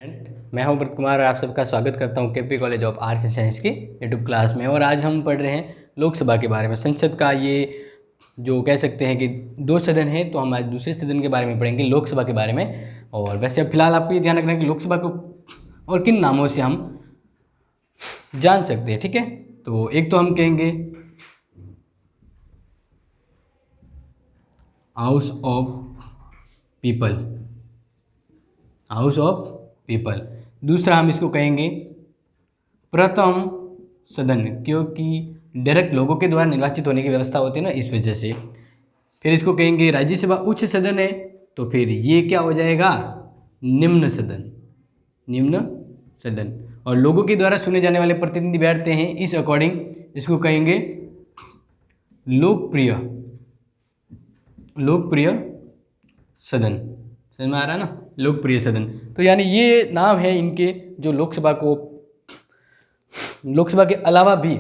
मैं हूं व्रत कुमार और आप सबका स्वागत करता हूं KP college of arts and science की यूट्यूब क्लास में। और आज हम पढ़ रहे हैं लोकसभा के बारे में। संसद का ये जो कह सकते हैं कि दो सदन है, तो हम आज दूसरे सदन के बारे में पढ़ेंगे, लोकसभा के बारे में। और वैसे अब फिलहाल आपको ये ध्यान रखना है कि लोकसभा को और किन नामों से हम जान सकते हैं, ठीक है। तो एक तो हम कहेंगे house of people, house of people. दूसरा हम इसको कहेंगे प्रथम सदन, क्योंकि डायरेक्ट लोगों के द्वारा निर्वाचित होने की व्यवस्था होती है ना, इस वजह से। फिर इसको कहेंगे राज्यसभा उच्च सदन है, तो फिर ये क्या हो जाएगा, निम्न सदन, निम्न सदन। और लोगों के द्वारा चुने जाने वाले प्रतिनिधि बैठते हैं, इस अकॉर्डिंग इसको कहेंगे लोकप्रिय, लोकप्रिय सदन। समझ में आ रहा है ना, लोकप्रिय सदन। तो यानी ये नाम है इनके, जो लोकसभा को, लोकसभा के अलावा भी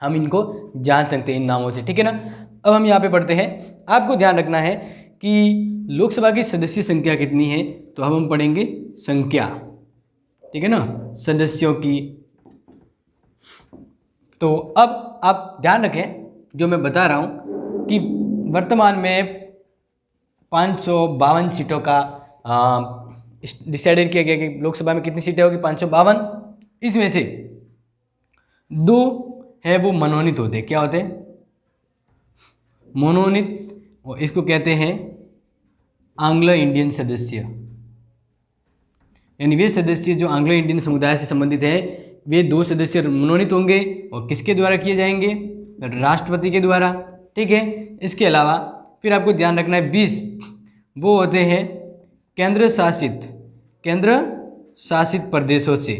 हम इनको जान सकते हैं इन नामों से, ठीक है ना। अब हम यहाँ पे पढ़ते हैं। आपको ध्यान रखना है कि लोकसभा की सदस्य संख्या कितनी है, तो हम पढ़ेंगे संख्या, ठीक है ना, सदस्यों की। तो अब आप ध्यान रखें, जो मैं बता रहा हूँ कि वर्तमान में 552 सीटों का डिसाइडेड किया गया कि लोकसभा में कितनी सीटें होगी, 552। इसमें से 2 है वो मनोनीत होते, क्या होते हैं, मनोनीत, और इसको कहते हैं एंग्लो इंडियन सदस्य। यानी वे सदस्य जो एंग्लो इंडियन समुदाय से संबंधित हैं, वे 2 सदस्य मनोनीत होंगे, और किसके द्वारा किए जाएंगे, राष्ट्रपति के द्वारा, ठीक है। इसके अलावा फिर आपको ध्यान रखना है 20 वो होते हैं केंद्र शासित प्रदेशों से,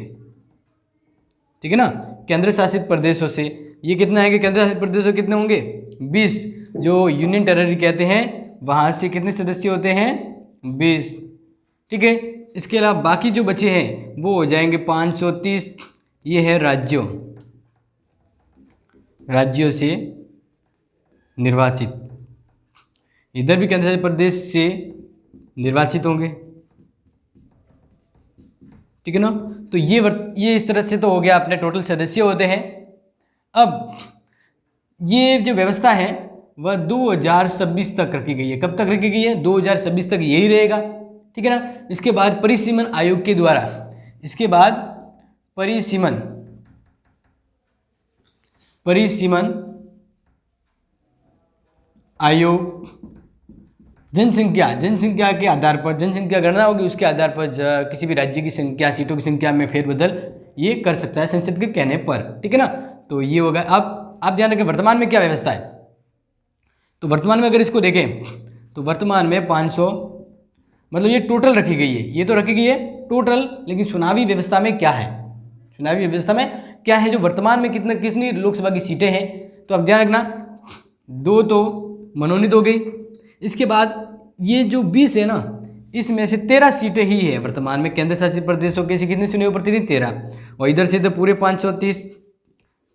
ठीक है ना, केंद्र शासित प्रदेशों से। ये कितना है कि केंद्र शासित प्रदेशों कितने होंगे, 20। जो यूनियन टेरिटरी कहते हैं, वहाँ से कितने सदस्य होते हैं, 20, ठीक है। इसके अलावा बाकी जो बचे हैं वो हो जाएंगे 530। ये है राज्यों से निर्वाचित, इधर भी केंद्र शासित प्रदेश से निर्वाचित होंगे, ठीक है ना। तो ये इस तरह से तो हो गया, अपने टोटल सदस्य होते हैं। अब ये जो व्यवस्था है वह 2026 तक रखी गई है। कब तक रखी गई है, 2026 तक यही रहेगा, ठीक है ना। इसके बाद परिसीमन आयोग के द्वारा, इसके बाद परिसीमन आयोग जनसंख्या के आधार पर, जनसंख्या गणना होगी, उसके आधार पर किसी भी राज्य की संख्या, सीटों की संख्या में फेरबदल ये कर सकता है संसद के कहने पर, ठीक है ना। तो ये होगा। अब आप ध्यान रखें वर्तमान में क्या व्यवस्था है। तो वर्तमान में अगर इसको देखें तो वर्तमान में 500, मतलब ये टोटल रखी गई है, ये तो रखी गई है टोटल, लेकिन चुनावी व्यवस्था में क्या है, चुनावी व्यवस्था में क्या है, जो वर्तमान में कितनी लोकसभा की सीटें हैं। तो आप ध्यान रखना 2 तो मनोनीत हो गई। इसके बाद ये जो 20 है ना, इसमें से 13 सीटें ही है वर्तमान में केंद्र शासित प्रदेशों के। कितने चुने हुए प्रतिनिधि, 13, और इधर से तो पूरे 530,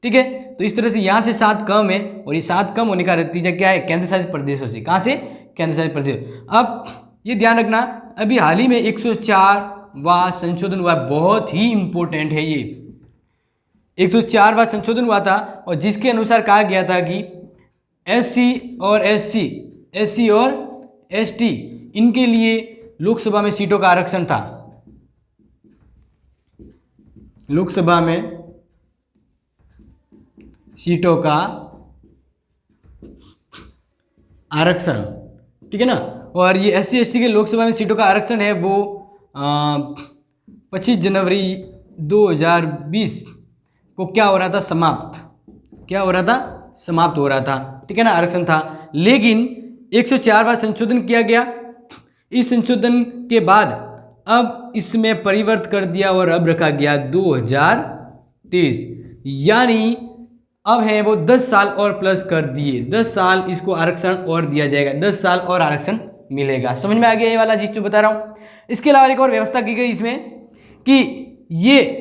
ठीक है। तो इस तरह से यहाँ से 7 कम है, और ये 7 कम होने का नतीजा क्या है, केंद्र शासित प्रदेशों से। कहाँ से, केंद्र शासित प्रदेश। अब ये ध्यान रखना, अभी हाल ही में 104वां संशोधन हुआ, बहुत ही इंपॉर्टेंट है ये। 104वां संशोधन हुआ था, और जिसके अनुसार कहा गया था कि एससी और एसटी इनके लिए लोकसभा में सीटों का आरक्षण था, लोकसभा में सीटों का आरक्षण, ठीक है ना। और ये एससी एसटी के लोकसभा में सीटों का आरक्षण है वो 25 जनवरी 2020 को क्या हो रहा था, समाप्त हो रहा था, ठीक है ना, आरक्षण था। लेकिन 104वां संशोधन किया गया। इस संशोधन के बाद अब इसमें परिवर्तन कर दिया, और अब रखा गया 2023, यानी अब है वो 10 साल और प्लस कर दिए, 10 साल इसको आरक्षण और दिया जाएगा, 10 साल और आरक्षण मिलेगा। समझ में आ गया ये वाला चीज जो बता रहा हूँ। इसके अलावा एक और व्यवस्था की गई इसमें कि ये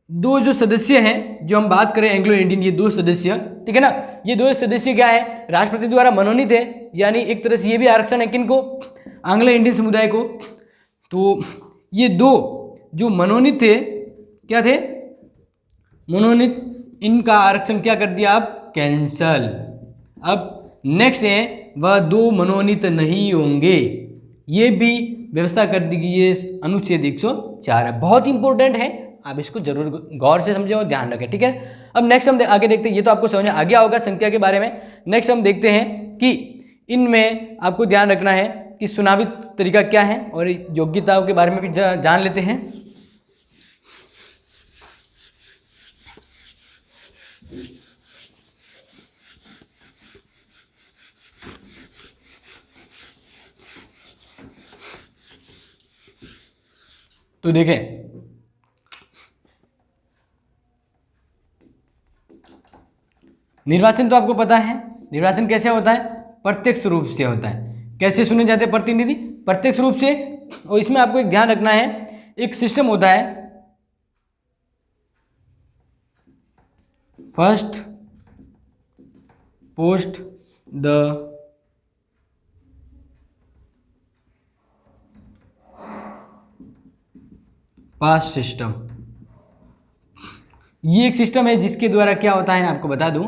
2 जो सदस्य हैं, जो हम बात करें एंग्लो इंडियन, ये 2 सदस्य, ठीक है ना, ये 2 सदस्य क्या है, राष्ट्रपति द्वारा मनोनीत है। यानी एक तरह से ये भी आरक्षण है किनको, एंग्लो इंडियन समुदाय को। तो ये 2 जो मनोनीत थे, क्या थे, मनोनीत, इनका आरक्षण क्या कर दिया आप, कैंसल। अब नेक्स्ट है वह 2 मनोनीत नहीं होंगे, ये भी व्यवस्था कर दी गई है, अनुच्छेद 104 है, बहुत इंपॉर्टेंट है, आप इसको जरूर गौर से समझें और ध्यान रखें, ठीक है। अब नेक्स्ट हम आगे देखते हैं, ये तो आपको समझ आ गया होगा संख्या के बारे में। नेक्स्ट हम देखते हैं कि इनमें आपको ध्यान रखना है कि चुनावी तरीका क्या है, और योग्यताओं के बारे में भी जान लेते हैं। तो देखें, निर्वाचन तो आपको पता है, निर्वाचन कैसे होता है, प्रत्यक्ष रूप से होता है। कैसे चुने जाते हैं प्रतिनिधि, प्रत्यक्ष रूप से। और इसमें आपको एक ध्यान रखना है, एक सिस्टम होता है, first post the pass system, ये एक सिस्टम है जिसके द्वारा क्या होता है आपको बता दूं,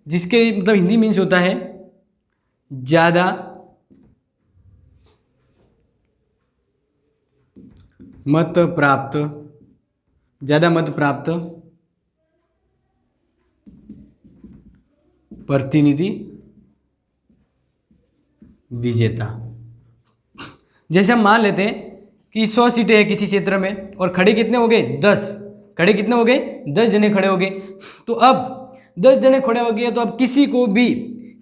जिसके मतलब हिंदी मीन्स होता है ज़्यादा मत प्राप्त, ज़्यादा मत प्राप्त प्रतिनिधि विजेता। जैसे हम मान लेते हैं कि 100 सीटें हैं किसी क्षेत्र में, और खड़े कितने हो गए, 10, खड़े कितने हो गए, 10 जने खड़े हो गए। तो अब 10 जने खड़े हो गए, तो अब किसी को भी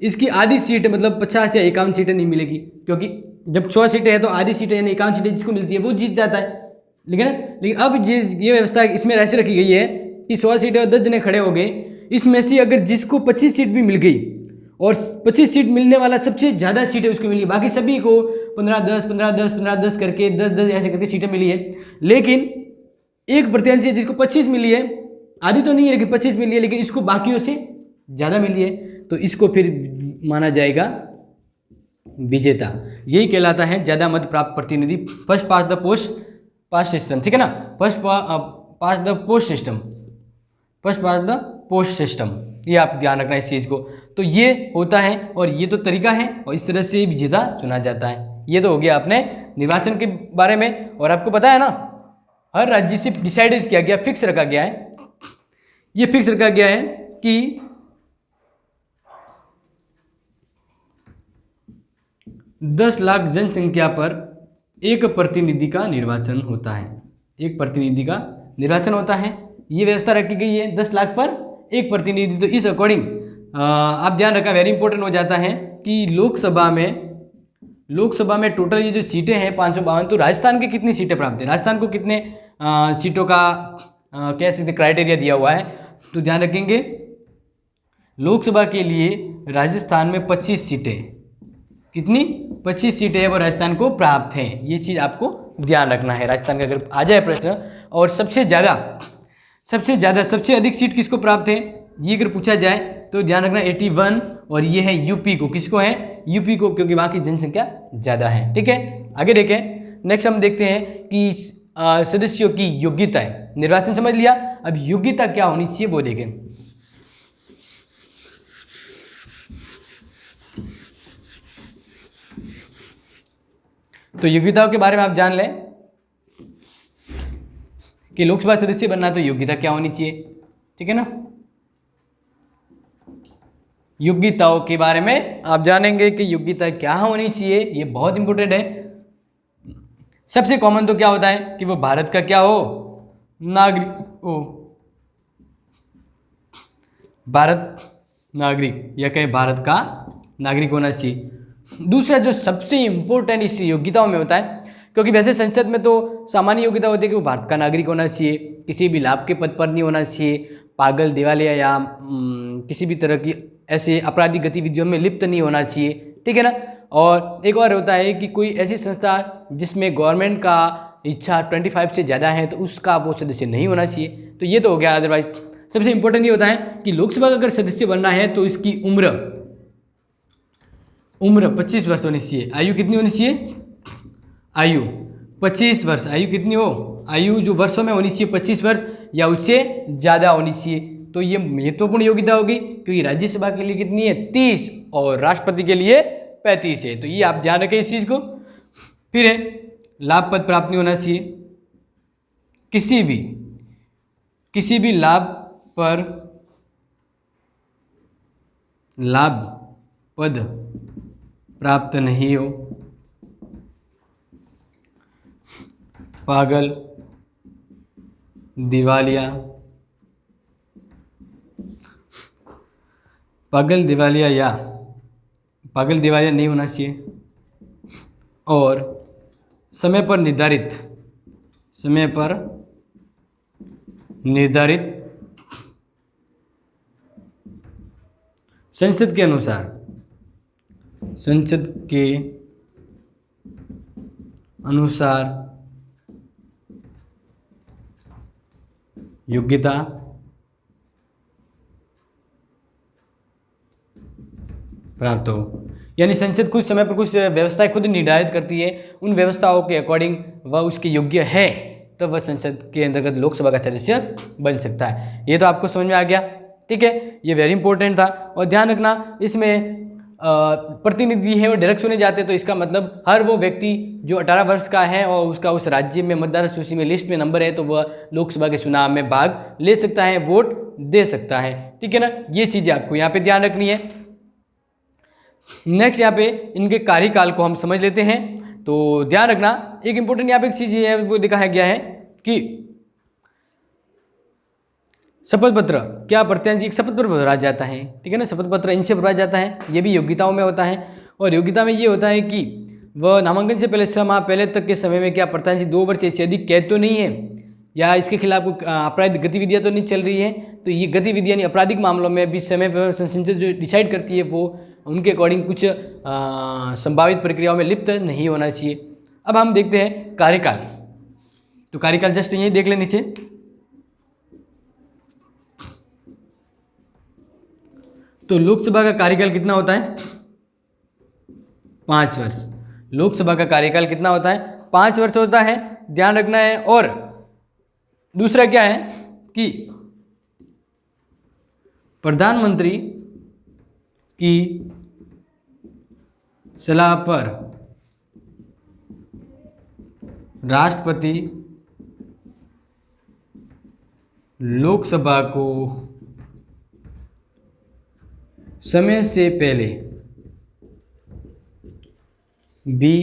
इसकी आधी सीट मतलब 50 या 51 सीटें नहीं मिलेगी, क्योंकि जब 100 सीटें हैं तो आधी सीटें यानी 51 सीटें जिसको मिलती है वो जीत जाता है। लेकिन अब ये व्यवस्था इसमें ऐसे रखी गई है कि 100 सीटें और 10 जने खड़े हो गए, इसमें से अगर जिसको 25 सीट भी मिल गई, और 25 सीट मिलने वाला सबसे ज़्यादा सीटें उसको मिली, बाकी सभी को 15-10 15-10 15-10 करके 10-10 ऐसे करके सीटें मिली है। लेकिन एक प्रत्याशी है जिसको 25 मिली है, आधी तो नहीं है लेकिन 25 मिली है, लेकिन इसको बाकियों से ज़्यादा मिली है, तो इसको फिर माना जाएगा विजेता। यही कहलाता है ज़्यादा मत प्राप्त प्रतिनिधि, first pass the post pass system, ठीक है ना, first pass the post system, first pass the post system, ये आप ध्यान रखना इस चीज़ को। तो ये होता है और ये तो तरीका है, और इस तरह से विजेता चुना जाता है। ये तो हो गया आपने निर्वाचन के बारे में। और आपको पता है ना, हर राज्य से डिसाइड किया गया, फिक्स रखा गया है, ये फिक्स रखा गया है कि 10 लाख जनसंख्या पर एक प्रतिनिधि का निर्वाचन होता है, एक प्रतिनिधि का निर्वाचन होता है। ये व्यवस्था रखी गई है 10 लाख पर एक प्रतिनिधि। तो इस अकॉर्डिंग आप ध्यान रखा, वेरी इंपॉर्टेंट हो जाता है कि लोकसभा में टोटल ये जो सीटें हैं 552, तो राजस्थान के कितनी सीटें प्राप्त है, राजस्थान को कितने सीटों का कह सकते क्राइटेरिया दिया हुआ है। तो ध्यान रखेंगे, लोकसभा के लिए राजस्थान में 25 सीटें, कितनी 25 सीटें वो राजस्थान को प्राप्त हैं। ये चीज़ आपको ध्यान रखना है, राजस्थान का अगर आ जाए प्रश्न। और सबसे अधिक सीट किसको प्राप्त है, ये अगर पूछा जाए तो ध्यान रखना 81, और ये है यूपी को, किसको है, यूपी को, क्योंकि वहाँ की जनसंख्या ज़्यादा है। ठीक है, आगे देखें। नेक्स्ट हम देखते हैं कि सदस्यों की योग्यता है। निर्वाचन समझ लिया, अब योग्यता क्या होनी चाहिए वो देखें। तो योग्यताओं के बारे में आप जान लें कि लोकसभा सदस्य बनना है तो योग्यता क्या होनी चाहिए, ठीक है ना। योग्यताओं के बारे में आप जानेंगे कि योग्यता क्या होनी चाहिए, ये बहुत इंपॉर्टेंट है। सबसे कॉमन तो क्या होता है कि वो भारत का क्या हो, नागरिक हो, भारत नागरिक या कहीं भारत का नागरिक होना चाहिए। दूसरा जो सबसे इम्पोर्टेंट इस योग्यताओं में होता है, क्योंकि वैसे संसद में तो सामान्य योग्यता होती है कि वो भारत का नागरिक होना चाहिए, किसी भी लाभ के पद पर नहीं होना चाहिए, पागल, दिवालिया या किसी भी तरह की ऐसे आपराधिक गतिविधियों में लिप्त नहीं होना चाहिए, ठीक है ना। और एक और होता है कि कोई ऐसी संस्था जिसमें गवर्नमेंट का इच्छा 25 से ज़्यादा है तो उसका वो सदस्य नहीं होना चाहिए। तो ये तो हो गया। अदरवाइज सबसे इम्पोर्टेंट ये होता है कि लोकसभा का अगर सदस्य बनना है तो इसकी उम्र 25 वर्ष होनी चाहिए। आयु कितनी होनी चाहिए, आयु 25 वर्ष, आयु कितनी हो, आयु जो वर्षों में होनी चाहिए 25 वर्ष या उससे ज़्यादा होनी चाहिए। तो ये महत्वपूर्ण योग्यता होगी, क्योंकि राज्यसभा के लिए कितनी है 30 और राष्ट्रपति के लिए 35 है। तो ये आप ध्यान रखें इस चीज़ को। फिर है लाभ पद प्राप्त नहीं होना चाहिए, किसी भी लाभ पद प्राप्त नहीं हो, पागल दिवालिया नहीं होना चाहिए, और समय पर निर्धारित संसद के अनुसार योग्यता प्राप्त हो। यानी संसद कुछ समय पर कुछ व्यवस्थाएं खुद निर्धारित करती है, उन व्यवस्थाओं के अकॉर्डिंग वह उसके योग्य है तो वह संसद के अंतर्गत लोकसभा का सदस्य बन सकता है। ये तो आपको समझ में आ गया, ठीक है। ये वेरी इंपॉर्टेंट था। और ध्यान रखना इसमें प्रतिनिधि है वो डायरेक्ट चुने जाते हैं, तो इसका मतलब हर वो व्यक्ति जो 18 वर्ष का है और उसका उस राज्य में मतदाता सूची में लिस्ट में नंबर है तो वह लोकसभा के चुनाव में भाग ले सकता है, वोट दे सकता है, ठीक है ना। ये चीज़ें आपको यहाँ पे ध्यान रखनी है। नेक्स्ट यहाँ पे इनके कार्यकाल को हम समझ लेते हैं। तो ध्यान रखना एक इंपॉर्टेंट यहाँ पे एक चीज़ ये है वो दिखाया गया है कि शपथ पत्र क्या प्रत्याशी एक शपथ पत्र भरा जाता है, ठीक है ना। शपथ पत्र इनसे भरा जाता है, ये भी योग्यताओं में होता है। और योग्यता में ये होता है कि वह नामांकन से पहले 6 माह पहले तक के समय में क्या प्रत्याशी 2 वर्ष से अधिक कैद तो नहीं है या इसके खिलाफ आपराधिक गतिविधियां तो नहीं चल रही है। तो ये गतिविधियां यानी आपराधिक मामलों में भी समय पर संसद जो डिसाइड करती है वो उनके अकॉर्डिंग कुछ संभावित प्रक्रियाओं में लिप्त नहीं होना चाहिए। अब हम देखते हैं कार्यकाल। तो कार्यकाल जस्ट यही देख लें नीचे। तो लोकसभा का कार्यकाल कितना होता है 5 वर्ष। लोकसभा का कार्यकाल कितना होता है 5 वर्ष होता है, ध्यान रखना है। और दूसरा क्या है कि प्रधानमंत्री की सलाह पर राष्ट्रपति लोकसभा को समय से पहले भी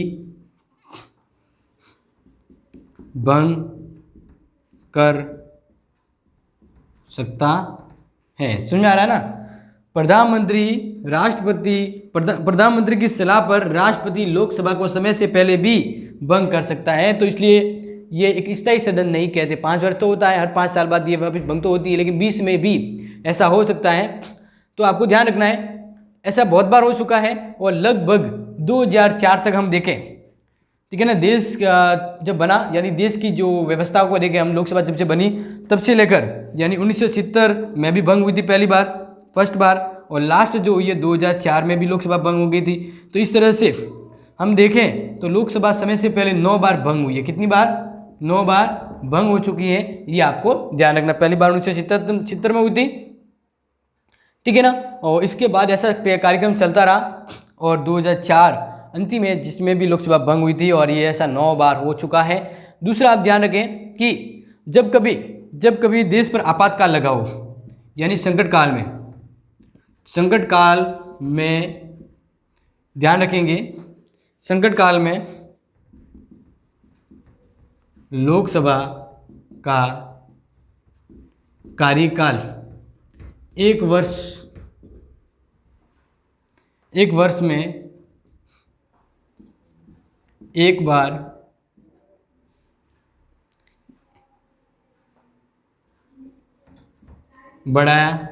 भंग कर सकता है। समझ में आ रहा है ना। प्रधानमंत्री की सलाह पर राष्ट्रपति लोकसभा को समय से पहले भी भंग कर सकता है। तो इसलिए ये एक स्थायी सदन नहीं कहते। 5 वर्ष तो होता है, हर 5 साल बाद ये वापिस भंग तो होती है, लेकिन बीच में भी ऐसा हो सकता है। तो आपको ध्यान रखना है ऐसा बहुत बार हो चुका है और लगभग 2004 तक हम देखें, ठीक है ना। देश जब बना यानी देश की जो व्यवस्थाओं को देखें हम, लोकसभा जब से बनी तब से लेकर यानी 1976 में भी भंग हुई थी पहली बार, फर्स्ट बार, और लास्ट जो हुई है 2004 में भी लोकसभा भंग हो गई थी। तो इस तरह से हम देखें तो लोकसभा समय से पहले 9 बार भंग हुई है। कितनी बार 9 बार भंग हो चुकी है, ये आपको ध्यान रखना। पहली बार 1976 में हुई थी, ठीक है ना। और इसके बाद ऐसा कार्यक्रम चलता रहा और 2004 अंतिम है जिसमें भी लोकसभा भंग हुई थी और ये ऐसा 9 बार हो चुका है। दूसरा आप ध्यान रखें कि जब कभी देश पर आपातकाल लगा हो यानी संकट काल में ध्यान रखेंगे, संकट काल में लोकसभा का कार्यकाल 1 वर्ष में एक बार बढ़ाया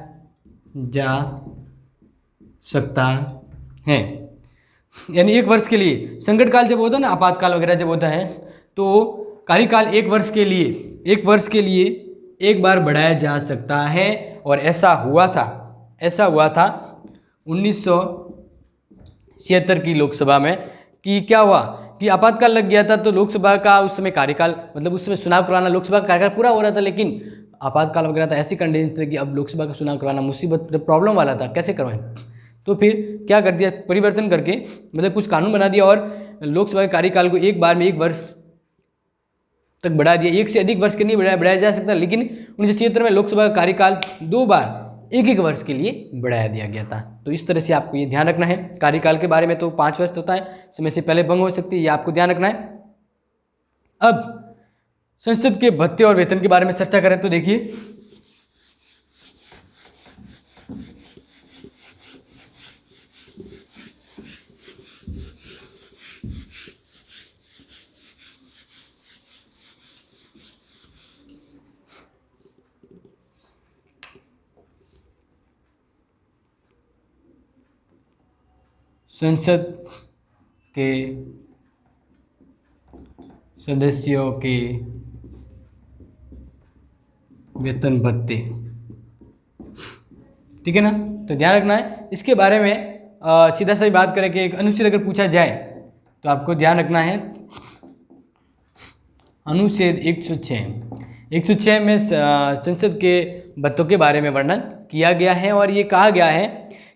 जा सकता है। यानी 1 वर्ष के लिए संकट काल जब होता है ना, आपातकाल वगैरह जब होता है तो कार्यकाल 1 वर्ष के लिए एक बार बढ़ाया जा सकता है। और ऐसा हुआ था 1976 की लोकसभा में कि क्या हुआ कि आपातकाल लग गया था तो लोकसभा का उस समय कार्यकाल, मतलब उस समय चुनाव करवाना, लोकसभा का कार्यकाल पूरा हो रहा था, लेकिन आपातकाल वगैरह था, ऐसी कंडीशन थी कि अब लोकसभा का चुनाव करवाना मुसीबत, प्रॉब्लम वाला था, कैसे करवाएं। तो फिर क्या कर दिया, परिवर्तन करके मतलब कुछ कानून बना दिया और लोकसभा के कार्यकाल को एक बार में 1 वर्ष तक बढ़ा दिया। 1 से अधिक वर्ष के नहीं बढ़ाया जा सकता, लेकिन 1976 में लोकसभा का कार्यकाल 2 बार 1-1 वर्ष के लिए बढ़ाया दिया गया था। तो इस तरह से आपको ये ध्यान रखना है। कार्यकाल के बारे में तो 5 वर्ष होता है, समय से पहले भंग हो सकती है, ये आपको ध्यान रखना है। अब संसद के भत्ते और वेतन के बारे में चर्चा करें तो देखिए, संसद के सदस्यों के वेतन भत्ते, ठीक है ना, तो ध्यान रखना है इसके बारे में। सीधा सा बात करें कि एक अनुच्छेद अगर पूछा जाए तो आपको ध्यान रखना है, अनुच्छेद 106 में संसद के भत्तों के बारे में वर्णन किया गया है और ये कहा गया है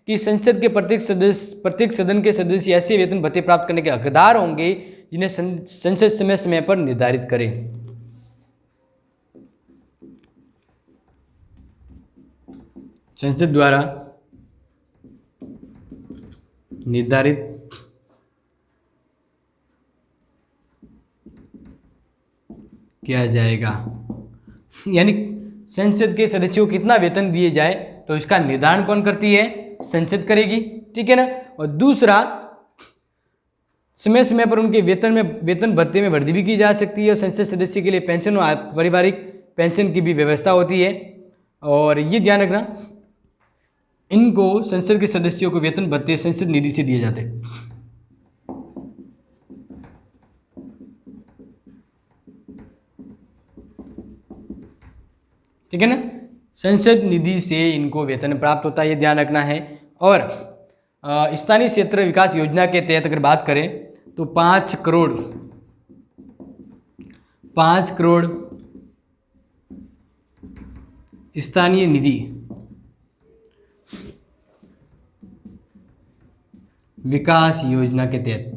कि संसद के प्रत्येक सदन के सदस्य ऐसे वेतन भत्ते प्राप्त करने के हकदार होंगे जिन्हें संसद समय समय पर निर्धारित करे। संसद द्वारा निर्धारित किया जाएगा, यानी संसद के सदस्यों को कितना वेतन दिए जाए तो इसका निर्धारण कौन करती है, संसद करेगी, ठीक है ना। और दूसरा, समय समय पर उनके वेतन भत्ते में वृद्धि भी की जा सकती है और संसद सदस्य के लिए पेंशन और पारिवारिक पेंशन की भी व्यवस्था होती है। और ये ध्यान रखना, इनको संसद के सदस्यों को वेतन भत्ते संसद निधि से दिए जाते हैं, ठीक है ना, संसद निधि से इनको वेतन प्राप्त होता है, ये ध्यान रखना है। और स्थानीय क्षेत्र विकास योजना के तहत अगर बात करें तो 5 करोड़ स्थानीय निधि विकास योजना के तहत,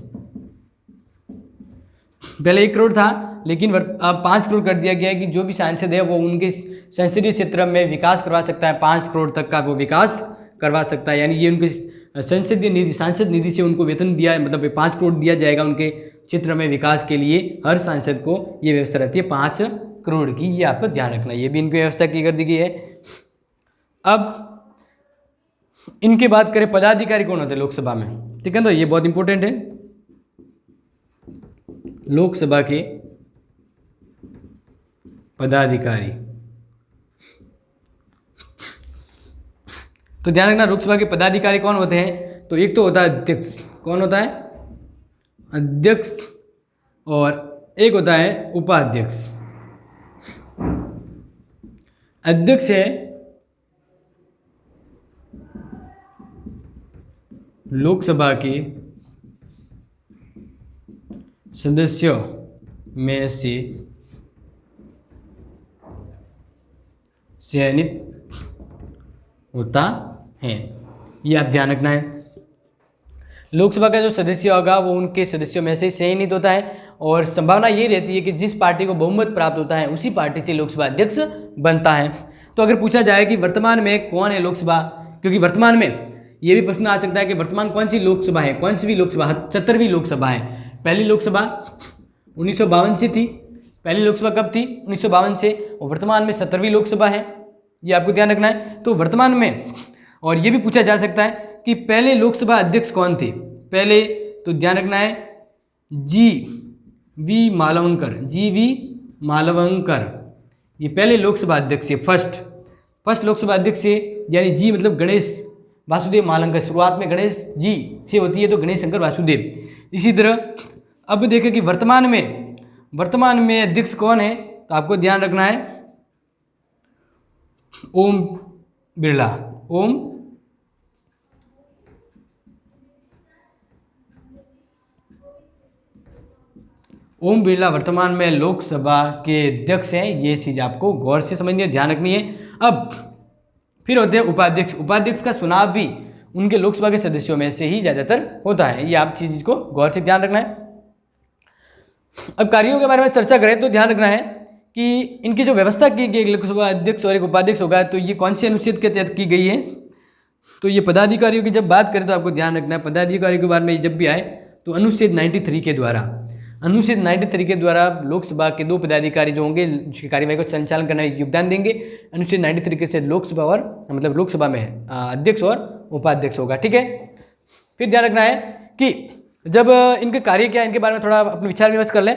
पहले 1 करोड़ था लेकिन अब 5 करोड़ कर दिया गया है कि जो भी सांसद है वो उनके संसदीय क्षेत्र में विकास करवा सकता है, 5 करोड़ तक का वो विकास करवा सकता है, यानी ये उनके सांसद निधि से उनको वेतन दिया, मतलब 5 करोड़ दिया जाएगा उनके क्षेत्र में विकास के लिए। हर सांसद को ये व्यवस्था रहती है 5 करोड़ की, ये आपको ध्यान रखना है, ये भी इनकी व्यवस्था की कर दी गई है। अब इनकी बात करें, पदाधिकारी कौन होते हैं लोकसभा में, ठीक है, तो ये बहुत इंपॉर्टेंट है। लोकसभा के पदाधिकारी, तो ध्यान रखना लोकसभा के पदाधिकारी कौन होते हैं, तो एक तो होता है अध्यक्ष, कौन होता है, अध्यक्ष, और एक होता है उपाध्यक्ष। अध्यक्ष है लोकसभा के सदस्यों में से चयनित होता है, ये आप ध्यान रखना है। लोकसभा का जो सदस्य होगा वो उनके सदस्यों में से चयनित होता है और संभावना ये रहती है कि जिस पार्टी को बहुमत प्राप्त होता है उसी पार्टी से लोकसभा अध्यक्ष बनता है। तो अगर पूछा जाए कि वर्तमान में कौन है लोकसभा, क्योंकि वर्तमान में ये भी प्रश्न आ सकता है कि वर्तमान कौन सी लोकसभा है, कौन सी भी लोकसभा, 77वीं लोकसभा है। पहली लोकसभा 1952 से थी, पहली लोकसभा कब थी, 1952 से, और वर्तमान में 70वीं लोकसभा है, ये आपको ध्यान रखना है। तो वर्तमान में, और ये भी पूछा जा सकता है कि पहले लोकसभा अध्यक्ष कौन थे, पहले, तो ध्यान रखना है जी.वी. मालवंकर, ये पहले लोकसभा अध्यक्ष है, फर्स्ट लोकसभा से, यानी जी मतलब गणेश वासुदेव मालवंकर, शुरुआत में गणेश जी से होती है तो गणेश शंकर वासुदेव। इसी तरह अब देखें कि वर्तमान में अध्यक्ष कौन है, तो आपको ध्यान रखना है ओम बिरला, ओम बिरला वर्तमान में लोकसभा के अध्यक्ष हैं। ये चीज़ आपको गौर से समझनी है, ध्यान रखनी है। अब फिर होते हैं उपाध्यक्ष। उपाध्यक्ष का चुनाव भी उनके लोकसभा के सदस्यों में से ही ज़्यादातर होता है। ये आप चीज़ को गौर से ध्यान रखना है। अब कार्यों के बारे में चर्चा करें तो ध्यान रखना है कि इनकी जो व्यवस्था की गई लोकसभा अध्यक्ष और एक उपाध्यक्ष होगा, तो ये कौन से अनुच्छेद के तहत की गई है। तो ये पदाधिकारियों की जब बात करें तो आपको ध्यान रखना है, पदाधिकारियों के बारे में जब भी आए तो अनुच्छेद 93 के द्वारा, अनुच्छेद 93 के द्वारा लोकसभा के 2 पदाधिकारी जो होंगे उसकी कार्यवाही को संचालन करने में योगदान देंगे। अनुच्छेद 93 से लोकसभा और मतलब लोकसभा में अध्यक्ष और उपाध्यक्ष होगा, ठीक है। फिर ध्यान रखना है कि जब इनके कार्य क्या है इनके बारे में थोड़ा अपने विचार विमर्श कर लें।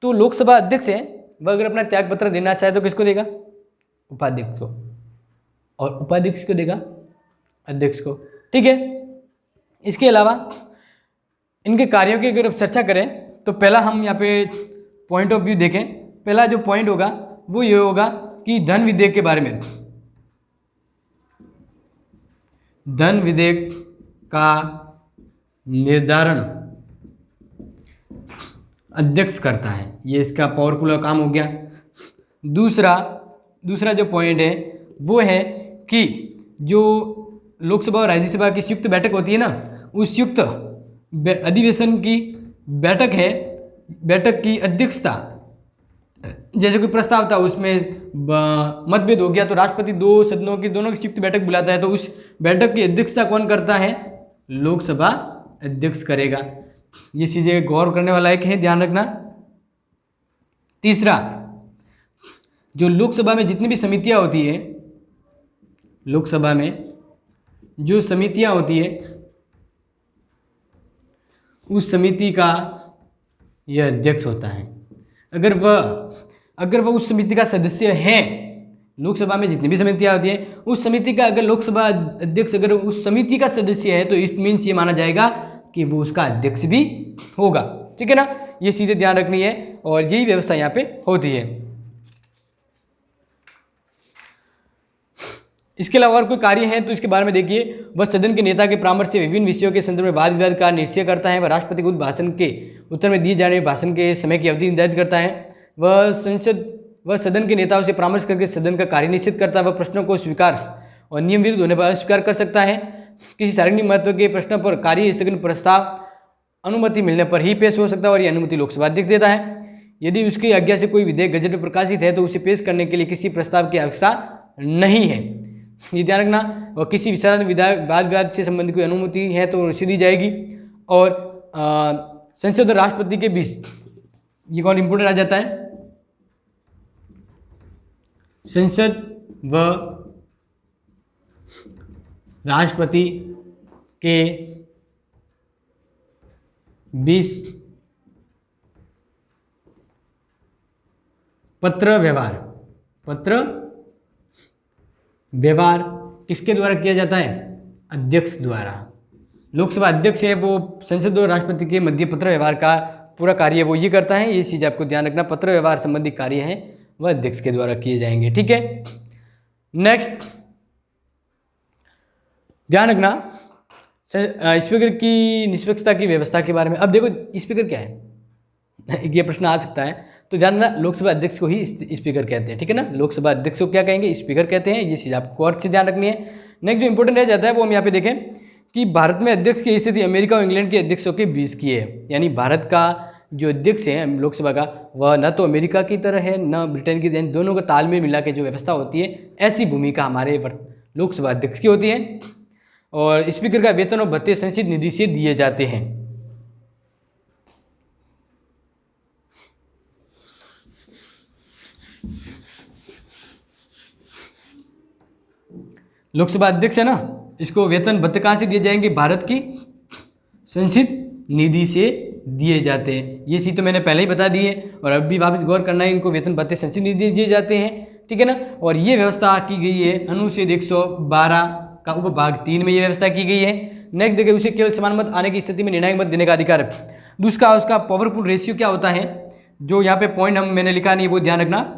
तो लोकसभा अध्यक्ष है वह अगर अपना त्याग पत्र देना चाहे तो किसको देगा, उपाध्यक्ष को, और उपाध्यक्ष को देगा अध्यक्ष को, ठीक है। इसके अलावा इनके कार्यों की अगर चर्चा करें तो पहला हम यहाँ पे पॉइंट ऑफ व्यू देखें। पहला जो पॉइंट होगा वो ये होगा कि धन विधेयक के बारे में, धन विधेयक का निर्धारण अध्यक्ष करता है, ये इसका पावरफुल काम हो गया। दूसरा जो पॉइंट है वो है कि जो लोकसभा और राज्यसभा की संयुक्त बैठक होती है ना, उस संयुक्त अधिवेशन की बैठक है, बैठक की अध्यक्षता, जैसे कोई प्रस्ताव था उसमें मतभेद हो गया तो राष्ट्रपति 2 सदनों की दोनों की संयुक्त बैठक बुलाता है, तो उस बैठक की अध्यक्षता कौन करता है, लोकसभा अध्यक्ष करेगा। ये चीज़ें गौर करने वाला एक है, ध्यान रखना। तीसरा, जो लोकसभा में जितनी भी समितियां होती है, लोकसभा में जो समितियां होती है उस समिति का यह अध्यक्ष होता है। अगर वह उस समिति का सदस्य है, लोकसभा में जितनी भी समितियां होती हैं उस समिति का अगर लोकसभा अध्यक्ष अगर उस समिति का सदस्य है तो इट मीन्स ये माना जाएगा कि वो उसका अध्यक्ष भी होगा, ठीक है ना। ये चीज़ें ध्यान रखनी है और यही व्यवस्था यहाँ पे होती है। इसके अलावा और कोई कार्य है तो इसके बारे में देखिए। वह सदन के नेता के परामर्श से विभिन्न विषयों के संदर्भ में वाद विवाद का निश्चय करता है। वह राष्ट्रपति को भाषण के उत्तर में दिए जाने भाषण के समय की अवधि निर्धारित करता है। वह सदन के नेताओं से परामर्श करके सदन का कार्य निश्चित करता है। वह प्रश्नों को स्वीकार और नियम विरुद्ध होने पर अस्वीकार कर सकता है। किसी सार्वजनिक महत्व के प्रश्न पर कार्य स्थगन प्रस्ताव अनुमति मिलने पर ही पेश हो सकता है और यह अनुमति लोकसभा अध्यक्ष देता है। यदि उसकी आज्ञा से कोई विधेयक गजट में प्रकाशित है तो उसे पेश करने के लिए किसी प्रस्ताव की आवश्यकता नहीं है, ये ध्यान रखना। और किसी विचार वाद विवाद से संबंधित कोई अनुमति है तो उसे दी जाएगी। और संसद और राष्ट्रपति के बीच ये कौन इंपोर्टेंट आ जाता है, संसद व राष्ट्रपति के बीच पत्र व्यवहार किसके द्वारा किया जाता है, अध्यक्ष द्वारा। लोकसभा अध्यक्ष है वो संसद और राष्ट्रपति के मध्य पत्र व्यवहार का पूरा कार्य वो ये करता है। ये चीज़ आपको ध्यान रखना, पत्र व्यवहार संबंधी कार्य है वह अध्यक्ष के द्वारा किए जाएंगे, ठीक है। नेक्स्ट ध्यान रखना स्पीकर की निष्पक्षता की व्यवस्था के बारे में। अब देखो स्पीकर क्या है, ये प्रश्न आ सकता है, तो ध्यान रखना लोकसभा अध्यक्ष को ही स्पीकर कहते हैं, ठीक है ना। लोकसभा अध्यक्ष को क्या कहेंगे, स्पीकर कहते हैं। ये चीज़ आपको और अच्छी ध्यान रखनी है। नेक्स्ट जो इंपॉर्टेंट रह जाता है वो हम यहाँ पे देखें कि भारत में अध्यक्ष की स्थिति अमेरिका और इंग्लैंड के अध्यक्षों के बीच की है। यानी भारत का जो अध्यक्ष है लोकसभा का वह न तो अमेरिका की तरह है न ब्रिटेन की, दोनों का तालमेल मिला के जो व्यवस्था होती है ऐसी भूमिका हमारे लोकसभा अध्यक्ष की होती है। और स्पीकर का वेतन और भत्ते संसद निधि से दिए जाते हैं। लोकसभा अध्यक्ष है ना, इसको वेतन भत्ते कहाँ से दिए जाएंगे, भारत की संसद निधि से दिए जाते हैं। ये चीज़ तो मैंने पहले ही बता दी है और अब भी वापस गौर करना है, इनको वेतन भत्ते संसद निधि दिए जाते हैं, ठीक है ना। और ये व्यवस्था की गई है अनुच्छेद 112 का उपभाग 3 में ये व्यवस्था की गई है। नेक्स्ट देखिए, उसे केवल समान मत आने की स्थिति में निर्णायक मत देने का अधिकार है। दूसरा उसका पावरफुल रेशियो क्या होता है, जो यहाँ पे पॉइंट मैंने लिखा नहीं वो ध्यान रखना।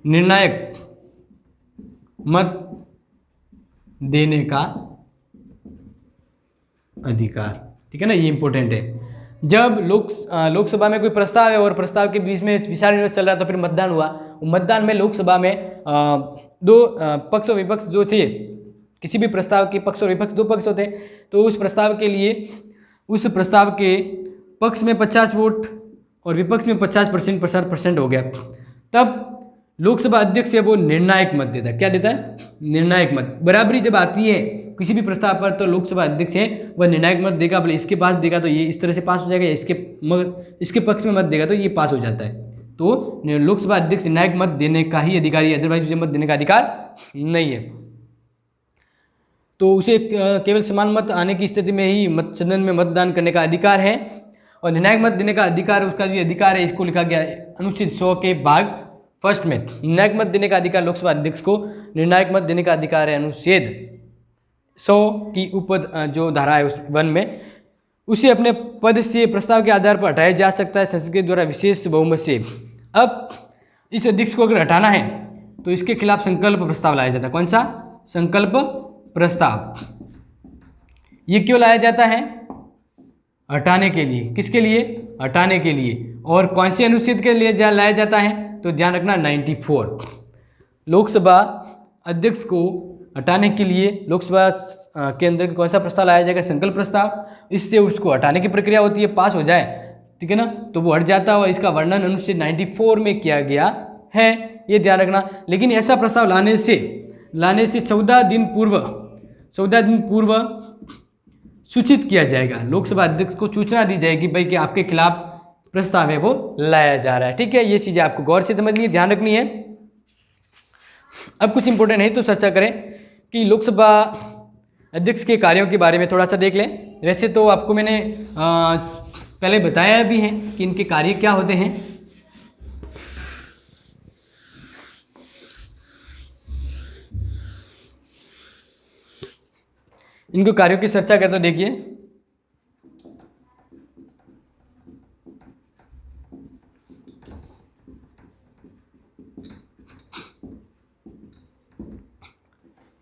निर्णायक मत देने का अधिकार, ठीक है ना, ये इंपॉर्टेंट है। जब लोकसभा में कोई प्रस्ताव है और प्रस्ताव के बीच में विचार विमर्श चल रहा तो फिर मतदान हुआ। मतदान में लोकसभा में दो पक्ष और विपक्ष जो थे, किसी भी प्रस्ताव के पक्ष और विपक्ष दो पक्ष होते हैं, तो उस प्रस्ताव के लिए उस प्रस्ताव के पक्ष में 50 वोट और विपक्ष में 50% हो गया, तब लोकसभा अध्यक्ष है वो निर्णायक मत देता है। क्या देता है? निर्णायक मत। बराबरी जब आती है किसी भी प्रस्ताव पर तो लोकसभा अध्यक्ष है वह निर्णायक मत देगा। बोले इसके पास देगा तो ये इस तरह से पास हो जाएगा, या इसके पक्ष में मत देगा तो ये पास हो जाता है। तो लोकसभा अध्यक्ष निर्णायक मत देने का ही अधिकारी, अदरवाइज उसे मत देने का अधिकार नहीं है। तो उसे केवल समान मत आने की स्थिति में ही सदन में मतदान करने का अधिकार है। और निर्णायक मत देने का अधिकार, उसका जो अधिकार है, इसको लिखा गया अनुच्छेद 100 के भाग फर्स्ट में। निर्णायक मत देने का अधिकार लोकसभा अध्यक्ष को, निर्णायक मत देने का अधिकार है अनुच्छेद 100 की जो धारा है उस 1 में। उसे अपने पद से प्रस्ताव के आधार पर हटाया जा सकता है संसद के द्वारा विशेष बहुमत से। अब इस अध्यक्ष को अगर हटाना है तो इसके खिलाफ संकल्प प्रस्ताव लाया जाता है। कौन सा? संकल्प प्रस्ताव। ये क्यों लाया जाता है? हटाने के लिए। किसके लिए? हटाने के लिए। और कौन से अनुच्छेद के लिए लाया जाता है? तो ध्यान रखना 94। लोकसभा अध्यक्ष को हटाने के लिए लोकसभा के अंदर कौन सा प्रस्ताव लाया जाएगा? संकल्प प्रस्ताव। इससे उसको हटाने की प्रक्रिया होती है, पास हो जाए, ठीक है ना, तो वो हट जाता है। और इसका वर्णन अनुच्छेद 94 में किया गया है, ये ध्यान रखना। लेकिन ऐसा प्रस्ताव लाने से 14 दिन पूर्व सूचित किया जाएगा। लोकसभा अध्यक्ष को सूचना दी जाएगी भाई कि आपके खिलाफ प्रस्ताव है वो लाया जा रहा है। ठीक है, ये चीज़ें आपको गौर से समझनी है, ध्यान रखनी है। अब कुछ इंपॉर्टेंट है तो चर्चा करें कि लोकसभा अध्यक्ष के कार्यों के बारे में थोड़ा सा देख लें। वैसे तो आपको मैंने पहले बताया भी है कि इनके कार्य क्या होते हैं। इनको कार्यों की चर्चा करते देखिए।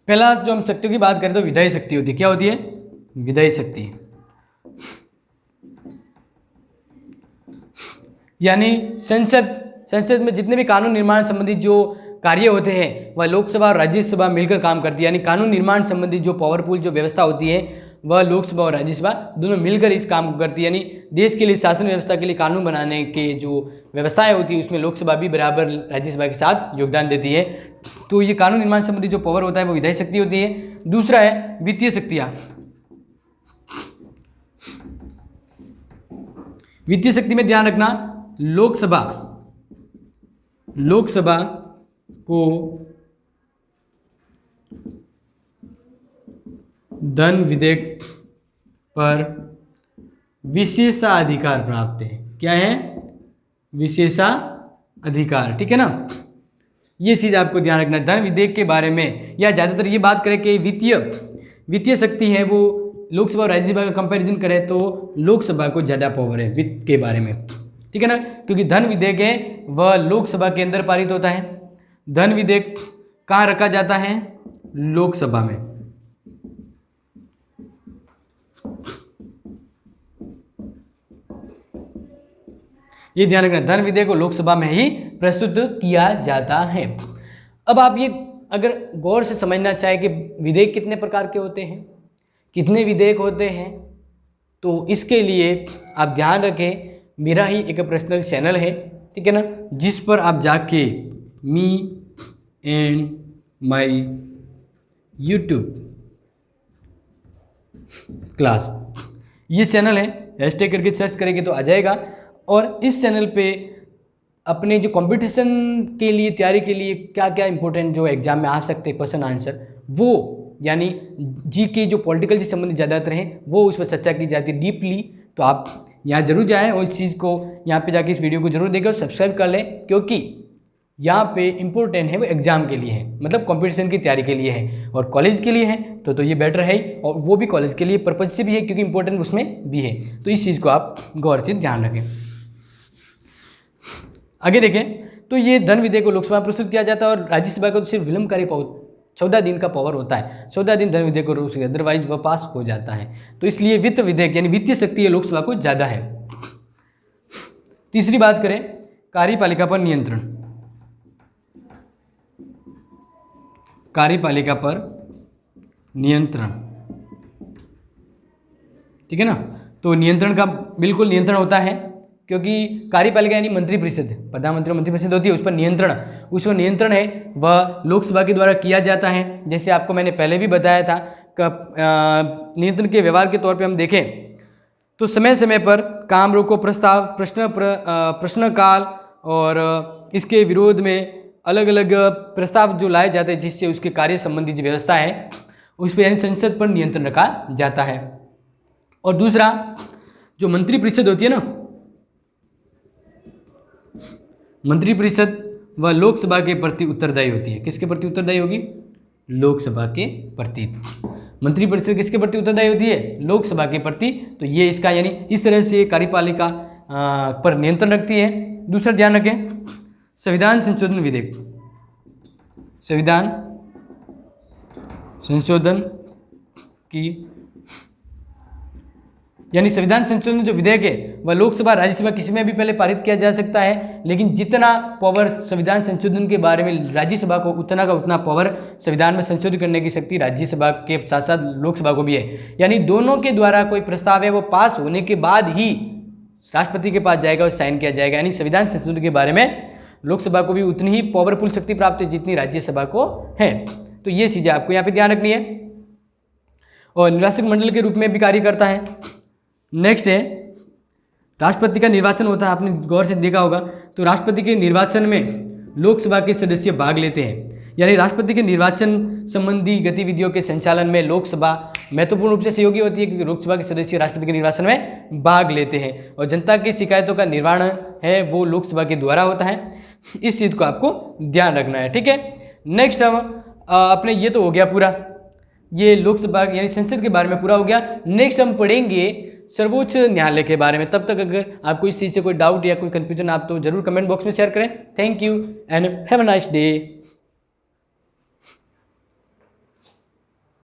पहला जो हम शक्तियों की बात करें तो विधायी शक्ति होती है। क्या होती है? विधायी शक्ति। यानी संसद में जितने भी कानून निर्माण संबंधी जो कार्य होते हैं वह लोकसभा और राज्यसभा मिलकर काम करती है। यानी कानून निर्माण संबंधी जो पावरफुल जो व्यवस्था होती है वह लोकसभा और राज्यसभा दोनों मिलकर इस काम को करती है। यानी देश के लिए शासन व्यवस्था के लिए कानून बनाने के जो व्यवस्थाएं होती है उसमें लोकसभा भी बराबर राज्यसभा के साथ योगदान देती है। तो ये कानून निर्माण संबंधी जो पावर होता है वो विधायी शक्ति होती है। दूसरा है वित्तीय शक्तियाँ। वित्तीय शक्ति में ध्यान रखना, लोकसभा को धन विधेयक पर विशेषाधिकार प्राप्त है। क्या है? विशेषाधिकार। ठीक है ना, ये चीज़ आपको ध्यान रखना। धन विधेयक के बारे में या ज़्यादातर ये बात करें कि वित्तीय शक्ति है वो लोकसभा और राज्यसभा का कंपैरिजन करें तो लोकसभा को ज़्यादा पावर है वित्त के बारे में। ठीक है ना, क्योंकि धन विधेयक है वह लोकसभा के अंदर पारित होता है। धन विधेयक कहाँ रखा जाता है? लोकसभा में। ये ध्यान रखना, धन विधेयक को लोकसभा में ही प्रस्तुत किया जाता है। अब आप ये अगर गौर से समझना चाहे कि विधेयक कितने प्रकार के होते हैं, कितने विधेयक होते हैं, तो इसके लिए आप ध्यान रखें मेरा ही एक पर्सनल चैनल है, ठीक है ना, जिस पर आप जाके me and my YouTube class ये चैनल है, हैशटैग करके सर्च करेंगे तो आ जाएगा। और इस चैनल पे अपने जो कंपटीशन के लिए तैयारी के लिए क्या क्या इंपॉर्टेंट जो एग्जाम में आ सकते हैं क्वेश्चन आंसर, वो यानी जी के जो पॉलिटिकल से संबंधित ज़्यादातर हैं वो उस पर चर्चा की जाती है डीपली। तो आप यहाँ जरूर जाएं और इस चीज़ को यहाँ पे जाके इस वीडियो को जरूर देखें और सब्सक्राइब कर लें, क्योंकि यहाँ पे इम्पोर्टेंट है वो एग्जाम के लिए है, मतलब कंपटीशन की तैयारी के लिए है और कॉलेज के लिए है तो ये बेटर है ही, और वो भी कॉलेज के लिए पर्पज से भी है क्योंकि इंपॉर्टेंट उसमें भी है। तो इस चीज़ को आप गौर से ध्यान रखें। आगे देखें तो ये धन विधेयक को लोकसभा में प्रस्तुत किया जाता है और राज्यसभा को सिर्फ विलंबकारी 14 दिन का पावर होता है। 14 दिन धन विधेयक को रोक सकते, अदरवाइज वह पास हो जाता है। तो इसलिए वित्त विधेयक यानी वित्तीय शक्ति लोकसभा को ज़्यादा है। तीसरी बात करें कार्यपालिका पर नियंत्रण, कार्यपालिका पर नियंत्रण, ठीक है ना। तो नियंत्रण का बिल्कुल नियंत्रण होता है, क्योंकि कार्यपालिका यानी मंत्रिपरिषद, प्रधानमंत्री और मंत्रिपरिषद होती है, उस पर नियंत्रण है वह लोकसभा के द्वारा किया जाता है। जैसे आपको मैंने पहले भी बताया था नियंत्रण के व्यवहार के तौर पे हम देखें तो समय समय पर काम रोको प्रस्ताव, प्रश्नकाल और इसके विरोध में अलग अलग प्रस्ताव जो लाए जाते हैं जिससे उसके कार्य संबंधी जो व्यवस्था है उस पर यानी संसद पर नियंत्रण रखा जाता है। और दूसरा जो मंत्रिपरिषद होती है ना, मंत्रिपरिषद वह लोकसभा के प्रति उत्तरदायी होती है। किसके प्रति उत्तरदायी होगी? लोकसभा के प्रति। मंत्रिपरिषद किसके प्रति उत्तरदायी होती है? लोकसभा के प्रति। तो ये इसका यानी इस तरह से कार्यपालिका पर नियंत्रण रखती है। दूसरा ध्यान रखें संविधान संशोधन विधेयक, संविधान संशोधन की यानी संविधान संशोधन जो विधेयक है वह लोकसभा राज्यसभा किसी में भी पहले पारित किया जा सकता है, लेकिन जितना पावर संविधान संशोधन के बारे में राज्यसभा को उतना का उतना पावर संविधान में संशोधित करने की शक्ति राज्यसभा के साथ साथ लोकसभा को भी है। यानी दोनों के द्वारा कोई प्रस्ताव है वो पास होने के बाद ही राष्ट्रपति के पास जाएगा और साइन किया जाएगा। यानी संविधान संशोधन के बारे में लोकसभा को भी उतनी ही पावरफुल शक्ति प्राप्त है जितनी राज्यसभा को है। तो ये चीज़ें आपको यहाँ पे ध्यान रखनी है। और निवासक मंडल के रूप में भी कार्य करता है। नेक्स्ट है राष्ट्रपति का निर्वाचन होता है। आपने गौर से देखा होगा तो राष्ट्रपति के निर्वाचन में लोकसभा के सदस्य भाग लेते हैं। यानी राष्ट्रपति के निर्वाचन संबंधी गतिविधियों के संचालन में लोकसभा महत्वपूर्ण रूप से सहयोगी होती है, क्योंकि लोकसभा के सदस्य राष्ट्रपति के निर्वाचन में भाग लेते हैं और जनता की शिकायतों का निर्वहन है वो लोकसभा के द्वारा होता है। इस चीज़ को आपको ध्यान रखना है, ठीक है। नेक्स्ट हम अपने ये तो हो गया पूरा, ये लोकसभा यानी संसद के बारे में पूरा हो गया। नेक्स्ट हम पढ़ेंगे सर्वोच्च न्यायालय के बारे में। तब तक अगर आपको इस चीज़ से कोई डाउट या कोई कंफ्यूजन आप तो जरूर कमेंट बॉक्स में शेयर करें। Thank you and have a nice day.